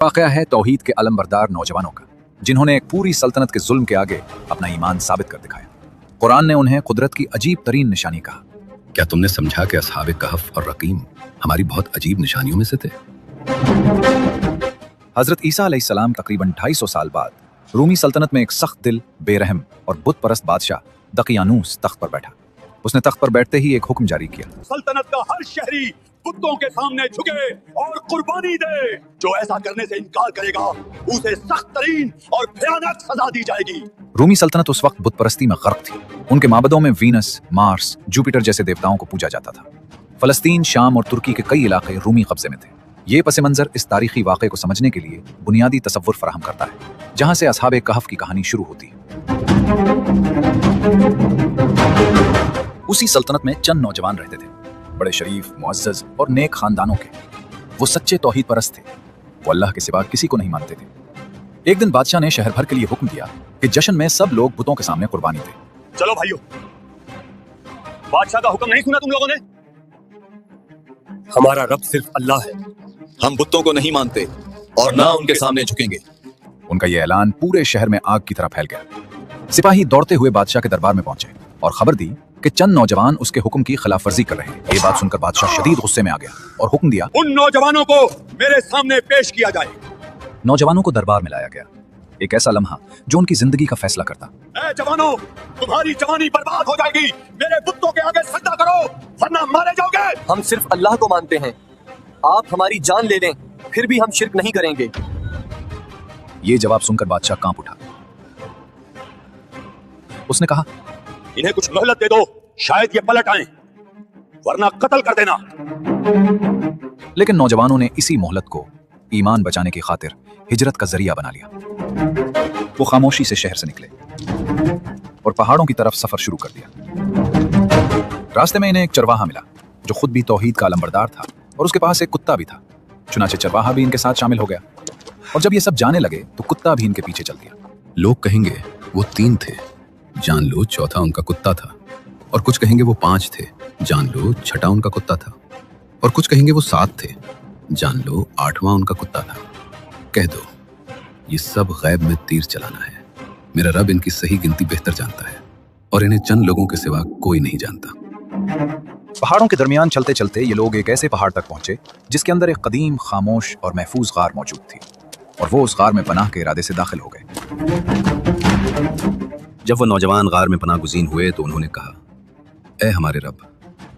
वाक़या है तौहीद के अलमबरदार नौजवानों का, जिन्होंने एक पूरी सल्तनत के जुल्म के आगे अपना ईमान साबित कर दिखाया। कुरान ने उन्हें कुदरत की अजीब तरीन निशानी कहा। क्या तुमने समझा कि असहाबे कहफ और रकीम हमारी बहुत अजीब निशानियों में से थे? हजरत ईसा अलैहिस्सलाम तकरीबन 250 साल बाद रूमी सल्तनत में एक सख्त दिल, बेरहम और बुत परस्त बादशाह दकियानूस तख्त पर बैठा। उसने तख्त पर बैठते ही एक हुक्म जारी किया, सल्तनत का हर शहरी बुतों के सामने झुके और कुर्बानी दे। जो ऐसा करने से इनकार करेगा उसे सख्त तरीन और भयानक सजा दी जाएगी। रूमी सल्तनत उस वक्त बुत परस्ती में गर्क थी। उनके माबदों में वीनस, मार्स, जुपिटर जैसे देवताओं को पूजा जाता था। फलस्तीन, शाम और तुर्की के कई इलाके रूमी कब्जे में थे। ये पस मंजर इस तारीखी वाक़े को समझने के लिए बुनियादी तसव्वुर फराहम करता है, जहाँ से असहाबे कहफ की कहानी शुरू होती है। उसी सल्तनत में चंद नौजवान रहते थे, बड़े शरीफ, मुअज़्ज़ज़ और नेक खानदानों के। वो सच्चे तौहीद परस्त थे। वो अल्लाह के सिवा किसी को नहीं मानते थे। एक दिन बादशाह ने शहर भर के लिए हुक्म दिया कि जश्न में सब लोग बुतों के सामने कुर्बानी दें। चलो भाइयों, बादशाह का हुक्म नहीं सुना तुम लोगों ने? हमारा रब सिर्फ अल्लाह है। हम बुतों को नहीं मानते और ना उनके सामने झुकेंगे। उनका यह ऐलान पूरे शहर में आग की तरह फैल गया। सिपाही दौड़ते हुए बादशाह के दरबार में पहुंचे और खबर दी कि चंद नौजवान उसके हुक्म की खिलाफ वर्जी कर रहे हैं। ये बात सुनकर बादशाह शदीद गुस्से में आ गया और हुक्म दिया, उन नौजवानों को मेरे सामने पेश किया जाए। नौजवानों को दरबार में लाया गया। एक ऐसा लम्हा जो उनकी जिंदगी का फैसला करता। ए जवानों, तुम्हारी जवानी बर्बाद हो जाएगी। मेरे बुतों के आगे सजदा करो वरना मारे जाओगे। हम सिर्फ अल्लाह को मानते हैं। आप हमारी जान ले लें फिर भी हम शिर्क नहीं करेंगे। ये जवाब सुनकर बादशाह कांप उठा। उसने कहा, इन्हें कुछ मोहलत दे दो, शायद ये पलट आएं, वरना कत्ल कर देना। लेकिन नौजवानों ने इसी मोहलत को ईमान बचाने की खातिर हिजरत का जरिया बना लिया। वो खामोशी से शहर से निकले और पहाड़ों की तरफ सफर शुरू कर दिया। रास्ते में इन्हें एक चरवाहा मिला जो खुद भी तौहीद का अलंबरदार था और उसके पास एक कुत्ता भी था। चुनाचे चरवाहा भी इनके साथ शामिल हो गया और जब ये सब जाने लगे तो कुत्ता भी इनके पीछे चल दिया। लोग कहेंगे वो 3 थे, जान लो चौथा उनका कुत्ता था। और कुछ कहेंगे वो 5 थे, जान लो छठा उनका कुत्ता था। और कुछ कहेंगे वो 7 थे, जान लो 8वां उनका कुत्ता था। कह दो ये सब गैब में तीर चलाना है। मेरा रब इनकी सही गिनती बेहतर जानता है और इन्हें चंद लोगों के सिवा कोई नहीं जानता। पहाड़ों के दरमियान चलते चलते ये लोग एक ऐसे पहाड़ तक पहुंचे जिसके अंदर एक कदीम, खामोश और महफूज गार मौजूद थी और वो उस गार में पनाह के इरादे से दाखिल हो गए। जब वो नौजवान गार में पनाह गुज़ीन हुए तो उन्होंने कहा, ए हमारे रब,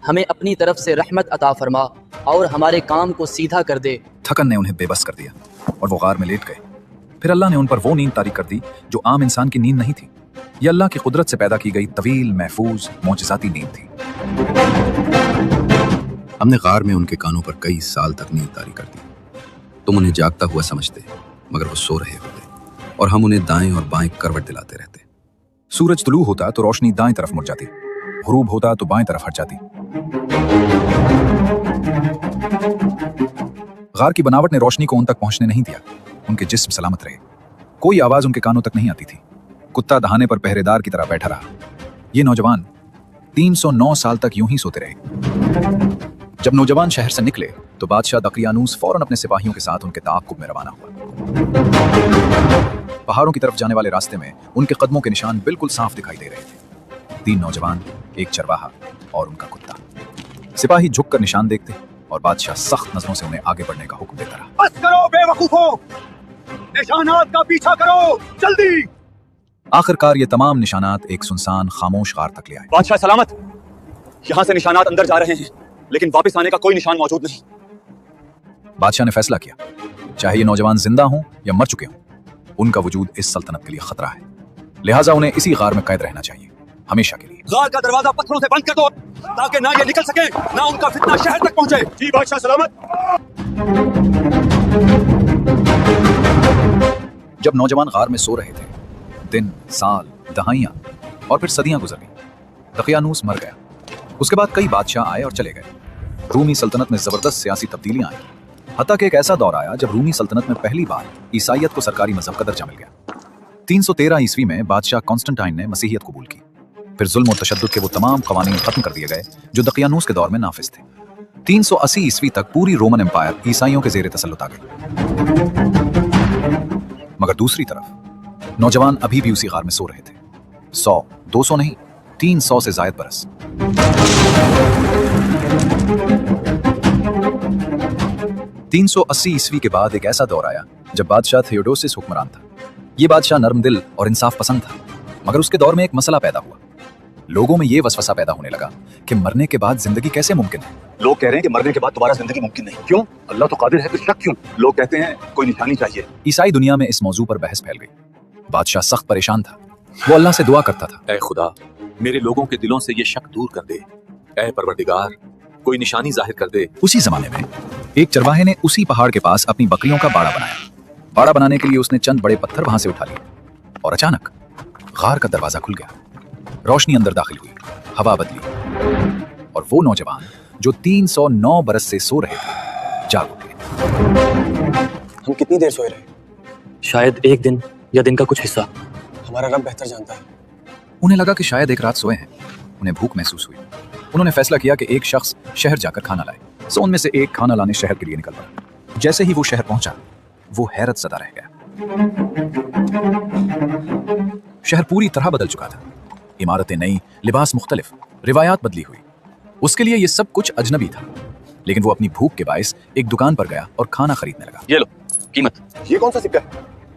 हमें अपनी तरफ से रहमत अता फरमा और हमारे काम को सीधा कर दे। थकन ने उन्हें बेबस कर दिया और वो गार में लेट गए। फिर अल्लाह ने उन पर वो नींद तारी कर दी जो आम इंसान की नींद नहीं थी। ये अल्लाह की कुदरत से पैदा की गई तवील, महफूज, मौजिज़ाती नींद थी। हमने गार में उनके कानों पर कई साल तक नींद तारी कर दी। तुम उन्हें जागता हुआ समझते मगर वो सो रहे होते और हम उन्हें दाएं और बाएं करवट दिलाते रहते। सूरज तुलू होता तो रोशनी दाएं तरफ मुड़ जाती, गुरूब होता तो बाएं तरफ हट जाती। गार की बनावट ने रोशनी को उन तक पहुंचने नहीं दिया। उनके जिस्म सलामत रहे। कोई आवाज उनके कानों तक नहीं आती थी। कुत्ता दहाने पर पहरेदार की तरह बैठा रहा। ये नौजवान 309 साल तक यूं ही सोते रहे। जब नौजवान शहर से निकले तो बादशाह दकियानूस फौरन अपने सिपाहियों के साथ उनके ताक़ुब में रवाना हुआ। पहाड़ों की तरफ जाने वाले रास्ते में उनके कदमों के निशान बिल्कुल साफ दिखाई दे रहे थे। 3 नौजवान, एक चरवाहा और उनका कुत्ता। सिपाही झुककर निशान देखते और बादशाह सख्त नजरों से उन्हें आगे बढ़ने का हुक्म देता रहा। बस करो बेवकूफों, निशानात का पीछा करो जल्दी। आखिरकार ये तमाम निशानात एक सुनसान, खामोश गार तक ले आए। बादशाह सलामत, यहाँ से निशानात अंदर जा रहे हैं लेकिन वापस आने का कोई निशान मौजूद नहीं। बादशाह ने फैसला किया, चाहे ये नौजवान जिंदा हों या मर चुके हों, उनका वजूद इस सल्तनत के लिए खतरा है। लिहाजा उन्हें इसी गार में कैद रहना चाहिए, हमेशा के लिए। गार का दरवाजा पत्थरों से बंद कर दो ताकि ना ये निकल सके ना उनका फितना शहर तक पहुंचे। जी बादशाह सलामत। जब नौजवान गार में सो रहे थे, दिन, साल, दहाइयां और फिर सदियां गुजर गईं। दकियानूस मर गया। उसके बाद कई बादशाह आए और चले गए। रूमी सल्तनत में जबरदस्त सियासी तब्दीलियां आई। हत्ता कि एक ऐसा दौर आया जब रूमी सल्तनत में पहली बार ईसाइयत को सरकारी मजहब का दर्जा मिल गया। 313 ईस्वी में बादशाह कॉन्स्टेंटाइन ने मसीहियत कबूल की। फिर जुल्म और तशद्दुद के वो तमाम कवानीन खत्म कर दिए गए जो दकियानूस के दौर में नाफिज थे। 380 ईस्वी तक पूरी रोमन एम्पायर ईसाइयों के जेर तसल्लुत आ गई। दूसरी तरफ नौजवान अभी भी उसी गार में सो रहे थे। 100, 200 नहीं, 300 से जायद बरस। 380 ईस्वी के बाद एक ऐसा दौर आया जब बादशाह थियोडोसिस हुक्मरान था। ये बादशाह नर्म दिल और इंसाफ पसंद था, मगर उसके दौर में एक मसला पैदा हुआ। लोगों में ये वसवसा पैदा होने लगा कि मरने के बाद जिंदगी कैसे मुमकिन है। लोग कह रहे हैं कि मरने के बाद दोबारा जिंदगी मुमकिन नहीं। क्यों? अल्लाह तो कादिर है, फिर शक क्यों? लोग कहते हैं कोई निशानी चाहिए। ईसाई दुनिया में इस मौजू पर बहस फैल गई। बादशाह सख्त परेशान था। वो अल्लाह से दुआ करता था, ऐ खुदा, मेरे लोगों के दिलों से ये शक दूर कर दे। ऐ परवरदिगार, कोई निशानी जाहिर कर दे। उसी जमाने में एक चरवाहे ने उसी पहाड़ के पास अपनी बकरियों का बाड़ा बनाया। बाड़ा बनाने के लिए उसने चंद बड़े पत्थर वहां से उठा लिए और अचानक गार का दरवाजा खुल गया। रोशनी अंदर दाखिल हुई, हवा बदली और वो नौजवान जो 309 बरस से सो रहे थे जाग उठे। हम कितनी देर सोए रहे? शायद एक दिन या दिन का कुछ हिस्सा। हमारा रब बेहतर जानता है। उन्हें लगा कि शायद एक रात सोए हैं। उन्हें भूख महसूस हुई। उन्होंने फैसला किया कि एक शख्स शहर जाकर खाना लाए। सो उनमें से एक खाना लाने शहर के लिए निकल पड़ा। जैसे ही वो शहर पहुंचा, वो हैरत ज़दा रह गया। शहर पूरी तरह बदल चुका था। इमारतें नई, लिबास मुख्तलिफ, रिवायात बदली हुई। उसके लिए ये सब कुछ अजनबी था, लेकिन वो अपनी भूख के बायस एक दुकान पर गया और खाना खरीदने लगा। ये लो कीमत। ये कौन सा सिक्का है?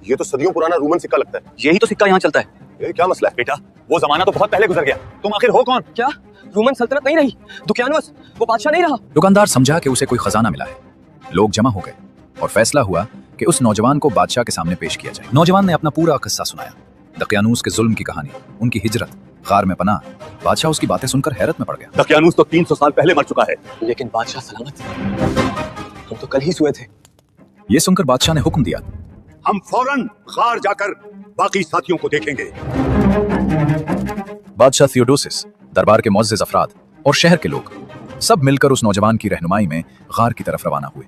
ये तो सदियों पुराना रोमन सिक्का लगता है। यही तो सिक्का यहाँ चलता है। ये क्या मसला है? बेटा, वो जमाना तो बहुत पहले गुजर गया। तुम आखिर हो कौन? क्या रोमन सल्तनत नहीं रही? दुकियानोस वो बादशाह नहीं रहा? दुकानदार समझा कि उसे कोई खजाना मिला है। लोग जमा हो गए और फैसला हुआ कि उस नौजवान को बादशाह के सामने पेश किया जाए। नौजवान ने अपना पूरा किस्सा सुनाया, दकियानूस के जुल्म की कहानी, उनकी हिजरत, गार में पनाह। बादशाह उसकी बातें सुनकर हैरत में पड़ गया। दकियानूस तो 300 साल पहले मर चुका है। लेकिन बादशाह सलामत। हम तो कल ही सोए थे। ये सुनकर बादशाह ने हुक्म दिया, हम फौरन गार जाकर बाकी साथियों को देखेंगे। बादशाह थियोडोसिस, दरबार के मुअज़्ज़िज़ अफराद और शहर के लोग सब मिलकर उस नौजवान की रहनुमाई में गार की तरफ रवाना हुए।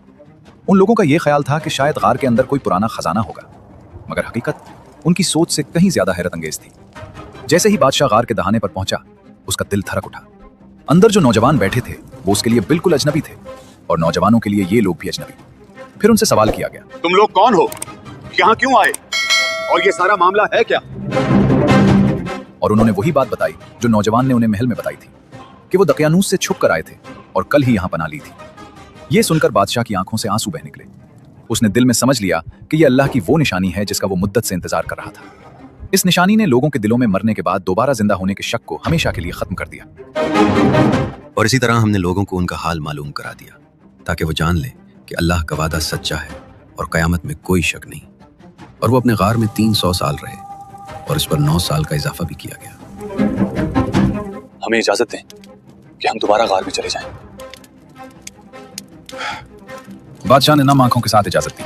उन लोगों का यह ख्याल था कि शायद गार के अंदर कोई पुराना खजाना होगा, मगर हकीकत उनकी सोच से कहीं ज्यादा हैरत अंगेज थी। जैसे ही बादशाह गार के दहाने पर पहुंचा, उसका दिल धड़क उठा। अंदर जो नौजवान बैठे थे वो उसके लिए बिल्कुल अजनबी थे और नौजवानों के लिए ये लोग भी अजनबी। फिर उनसे सवाल किया गया, तुम लोग कौन हो? यहाँ क्यों आए? और ये सारा मामला है क्या? और उन्होंने वही बात बताई जो नौजवान ने उन्हें महल में बताई थी कि वो दकियानूस से छुप कर आए थे और कल ही यहाँ पनाह ली थी। ये सुनकर बादशाह की आंखों से आंसू बह निकले। उसने दिल में समझ लिया कि यह अल्लाह की वो निशानी है जिसका वो मुद्दत से इंतजार कर रहा था। इस निशानी ने लोगों के दिलों में मरने के बाद दोबारा जिंदा होने के शक को हमेशा के लिए खत्म कर दिया। और इसी तरह हमने लोगों को उनका हाल मालूम करा दिया ताकि वो जान ले कि अल्लाह का वादा सच्चा है और कयामत में कोई शक नहीं। और वो अपने गार में 300 साल रहे और इस पर 9 साल का इजाफा भी किया गया। हमें इजाजत दें कि हम दोबारा गार में चले जाएं। बादशाह ने नम आंखों के साथ इजाजत दी।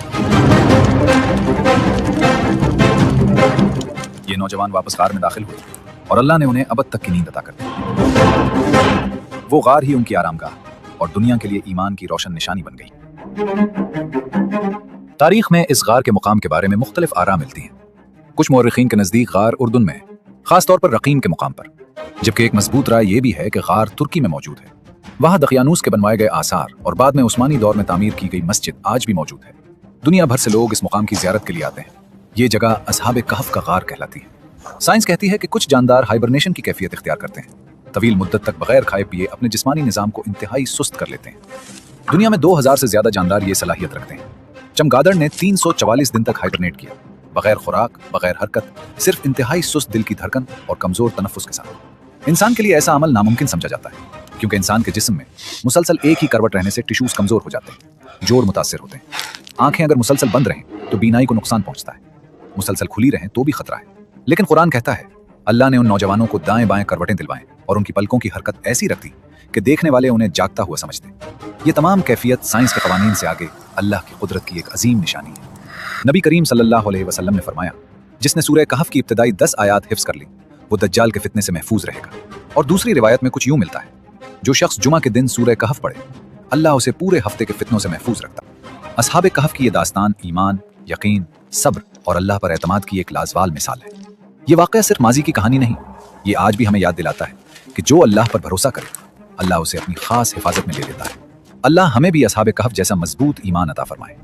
ये नौजवान वापस गार में दाखिल हुए और अल्लाह ने उन्हें अबद तक की नींद अता कर दी। वो गार ही उनकी आरामगाह और दुनिया के लिए ईमान की रोशन निशानी बन गई। तारीख में इस गार के मुकाम के बारे में मुख्तलिफ आरा मिलती हैं। कुछ मौरखीन के नजदीक गार उर्दुन में है, खासतौर पर रकीम के मुकाम पर, जबकि एक मजबूत राय ये भी है कि गार तुर्की में मौजूद है। वहाँ दकियानूस के बनवाए गए आसार और बाद में उस्मानी दौर में तामीर की गई मस्जिद आज भी मौजूद है। दुनिया भर से लोग इस मुकाम की ज़ियारत के लिए आते हैं। ये जगह असहाब कहफ का गार कहलाती है। साइंस कहती है कि कुछ जानदार हाइबरनेशन की कैफियत इख्तियार करते हैं। तवील मुद्दत तक बगैर खाए पिए अपने जिस्मानी निज़ाम को इंतहाई सुस्त कर लेते हैं। दुनिया में 2000 से ज्यादा जानदार ये सलाहियत रखते हैं। चमगादड़ ने 344 दिन तक हाइबरनेट किया, बगैर खुराक, बगैर हरकत, सिर्फ इंतहाई सुस्त दिल की धड़कन और कमजोर तनफ्फुस के साथ। इंसान के लिए ऐसा अमल नामुमकिन समझा जाता है, क्योंकि इंसान के जिस्म में मुसलसल एक ही करवट रहने से टिश्यूज कमजोर हो जाते हैं, जोड़ मुतासिर होते हैं। आंखें अगर मुसलसल बंद रहें तो बीनाई को नुकसान पहुंचता है, मुसलसल खुली रहें तो भी खतरा है। लेकिन कुरान कहता है अल्लाह ने उन नौजवानों को दाएं बाएं करवटें दिलवाएं और उनकी पलकों की हरकत ऐसी रख दी कि देखने वाले उन्हें जागता हुआ समझते। ये तमाम कैफियत साइंस के कवानीन से आगे अल्लाह की कुदरत की एक अजीम निशानी है। नबी करीम सल्लल्लाहु अलैहि वसल्लम ने फरमाया, जिसने सूरह कहफ की इब्तिदाई 10 आयात हिफ्ज़ कर ली वो दज्जाल के फितने से महफूज रहेगा। और दूसरी रिवायत में कुछ यूं मिलता है, जो शख्स जुमा के दिन सूरह कहफ पढ़े अल्लाह उसे पूरे हफ्ते के फितनों से महफूज रखता। असहाब कहफ की ये दास्तान ईमान, यकीन, सब्र और अल्लाह पर एतमाद की एक लाजवाल मिसाल है। ये वाक़या सिर्फ माजी की कहानी नहीं, ये आज भी हमें याद दिलाता है कि जो अल्लाह पर भरोसा करे अल्लाह उसे अपनी खास हिफाजत में ले लेता है। अल्लाह हमें भी असहाब कहफ जैसा मजबूत ईमान अता फरमाए।